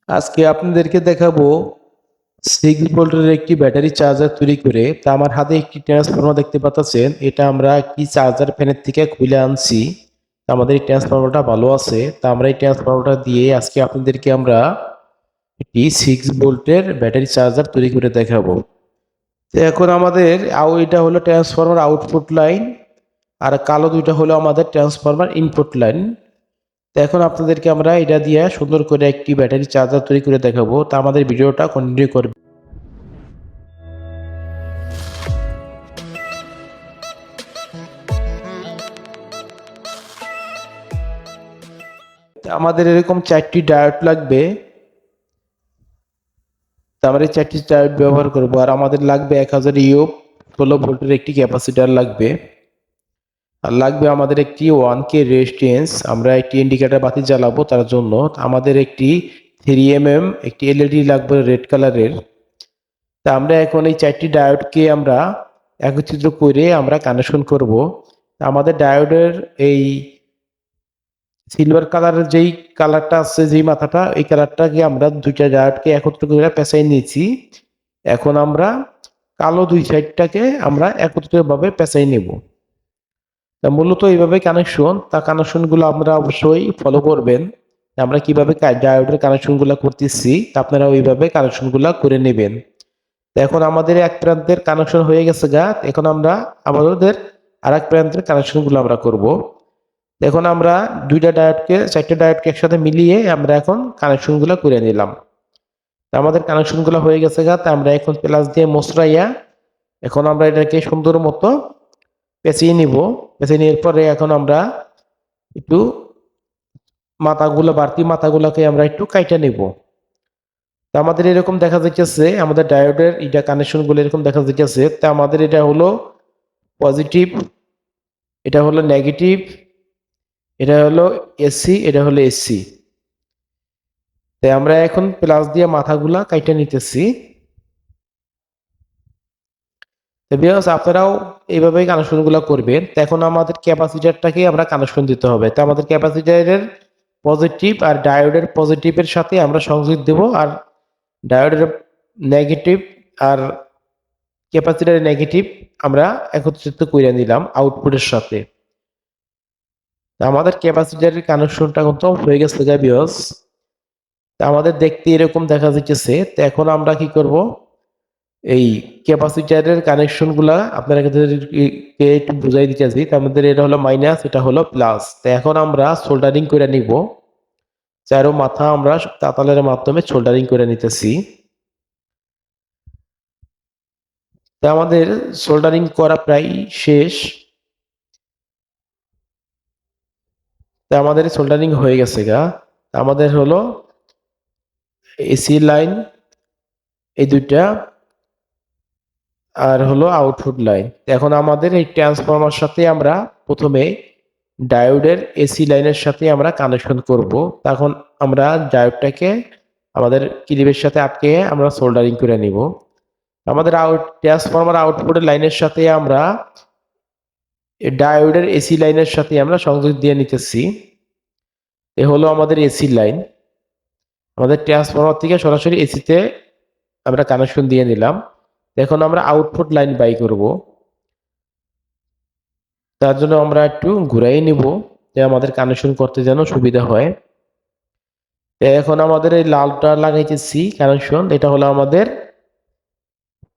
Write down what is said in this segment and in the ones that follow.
আজকে আপনাদেরকে দেখাবো 6 ভোল্টের একটি ব্যাটারি চার্জার তৈরি করে। তা আমার হাতে একটি ট্রান্সফর্মার দেখতে পাচ্ছেন, এটা আমরা একটি চার্জার ফ্যানের থেকে খুলে আনছি। আমাদের এই ট্রান্সফর্মারটা ভালো আছে, তা আমরা এই ট্রান্সফর্মারটা দিয়ে আজকে আপনাদেরকে আমরা একটি 6 ভোল্টের ব্যাটারি চার্জার তৈরি করে দেখাবো। তো এখন আমাদের এটা হলো ট্রান্সফর্মার আউটপুট লাইন, আর কালো দুইটা হলো আমাদের ট্রান্সফর্মার ইনপুট লাইন। তো এখন আপনাদেরকে আমরা এটা দিয়ে সুন্দর করে একটি ব্যাটারি চার্জার তৈরি করে দেখাবো। তা আমাদের ভিডিওটা কন্টিনিউ করবে। তো আমাদের এরকম 4টি ডায়োড লাগবে। তো আমরা এই 4টি ডায়োড ব্যবহার করব। আর আমাদের লাগবে 1000 ইউ 16 ভোল্টের একটি ক্যাপাসিটর লাগবে। আর লাগবে আমাদের একটি 1K রেজিস্ট্যান্স। আমরা একটি ইন্ডিকেটর বাতি জ্বালাবো তার জন্য। আমাদের একটি 3mm একটি এলইডি লাগবে রেড কালারের। তা আমরা এখন এই 4টি ডায়োডকে আমরা একত্রিত করে আমরা কানেকশন করব। আমাদের ডায়োডের এই সিলভার কালারের যেই কালারটা আছে, যেই মাথাটা, এই কালারটাকে আমরা দুইটা ডায়োডকে একত্রিত করে পেঁচাই নিয়েছি। এখন আমরা কালো দুই সাইডটাকে আমরা একত্রিতভাবে পেঁচাই নেব। তা মূলত এইভাবে কানেকশন, তা কানেকশনগুলো আমরা অবশ্যই ফলো করবেন। আমরা কিভাবে ডায়োডের কানেকশনগুলো করতেছি আপনারা ওইভাবে কানেকশনগুলো করে নেবেন। এখন আমাদের এক প্রান্তের কানেকশন হয়ে গেছে গা। এখন আমরা আমাদের আরেক প্রান্তের কানেকশনগুলো আমরা করব। এখন আমরা দুইটা ডায়োডকে 4টে ডায়োডকে একসাথে মিলিয়ে আমরা এখন কানেকশনগুলো করে নিলাম। আমাদের কানেকশনগুলো হয়ে গেছে গা। তা আমরা এখন প্লাস দিয়ে মশরাইয়া এখন আমরা এটাকে সুন্দর মতো পেঁচিয়ে নিব। পেঁচিয়ে নেওয়ার পরে এখন আমরা একটু মাথাগুলো, বাড়তি মাথাগুলোকে আমরা একটু কাইটা নেব। তা আমাদের এরকম দেখা যাচ্ছে, আমাদের ডায়োডের এটা কানেকশনগুলো এরকম দেখা যাচ্ছে। তা আমাদের এটা হলো পজিটিভ, এটা হলো নেগেটিভ, এটা হলো এসি, এটা হলো এসি। তাই আমরা এখন প্লাস দিয়ে মাথাগুলা কাইটা নিতেছি। আপনারাও এইভাবেই কানেকশনগুলো করবেন। তো এখন আমাদের ক্যাপাসিটরটাকে আমরা কানেকশন দিতে হবে। তো আমাদের ক্যাপাসিটরের পজিটিভ আর ডায়োডের পজিটিভের সাথে আমরা সংযোগ দেব, আর ডায়োডের নেগেটিভ আর ক্যাপাসিটরের নেগেটিভ আমরা একত্রিত করে নিলাম আউটপুটের সাথে। আমাদের ক্যাপাসিটরের কানেকশনটা কিন্তু হয়ে গেছে ভিউয়ার্স। আমাদের দেখতে এরকম দেখা যাচ্ছে। তো এখন আমরা কি করব, এই ক্যাপাসিটরের কানেকশনগুলা আপনাদেরকে একটু বুঝাই দিতেছি। আমাদের এটা হলো মাইনাস, এটা হলো প্লাস। তো এখন আমরা সোল্ডারিং করে নিব। চারো মাথা আমরা তাতালের মাধ্যমে সোল্ডারিং করে নিতেছি। তো আমাদের সোল্ডারিং করা প্রায় শেষ। তো আমাদের সোল্ডারিং হয়ে গেছে গা। আমাদের হলো এসি লাইন এই দুইটা, আর হলো আউটপুট লাইন। এখন আমাদের এই ট্রান্সফরমার সাথে আমরা প্রথমে ডায়োডের এসি লাইনের সাথে আমরা কানেকশন করব। তখন আমরা ডায়োডটাকে আমাদের ক্লিপের সাথে আটকে আমরা সোল্ডারিং করে নিব। আমাদের ট্রান্সফরমার আউটপুটের লাইনের সাথে আমরা ডায়োডের এসি লাইনের সাথে আমরা সংযোগ দিয়ে নিতেছি। এ হলো আমাদের এসি লাইন। আমাদের ট্রান্সফরমার থেকে সরাসরি এসিতে আমরা কানেকশন দিয়ে নিলাম। এখন আমরা আউটপুট লাইন বাই করব। তার জন্য আমরা একটু ঘুরাই নিব, যে আমাদের কানেকশন করতে যেন সুবিধা হয়। এখন আমাদের এই লালটা লাগাইতেছি কানেকশন, এটা হলো আমাদের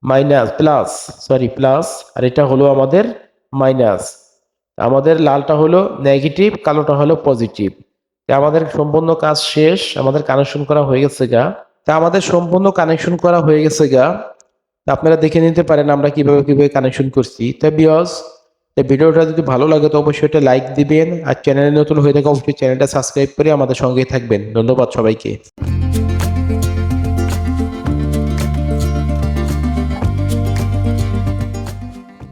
মাইনাস প্লাস, সরি প্লাস, আর এটা হলো আমাদের মাইনাস। আমাদের লালটা হলো নেগেটিভ, কালোটা হলো পজিটিভ। আমাদের সম্পূর্ণ কাজ শেষ, আমাদের কানেকশন করা হয়ে গেছে গা। তা আমাদের সম্পূর্ণ কানেকশন করা হয়ে গেছে গা। আপনারা দেখে নিতে পারেন আমরা কিভাবে কিভাবে কানেকশন করছি। তা বিয়স, ভিডিওটা যদি ভালো লাগে তো অবশ্যই একটা লাইক দিবেন, আর চ্যানেলে নতুন হয়ে থাকে অবশ্যই চ্যানেলটা সাবস্ক্রাইব করে আমাদের সঙ্গেই থাকবেন। ধন্যবাদ সবাইকে।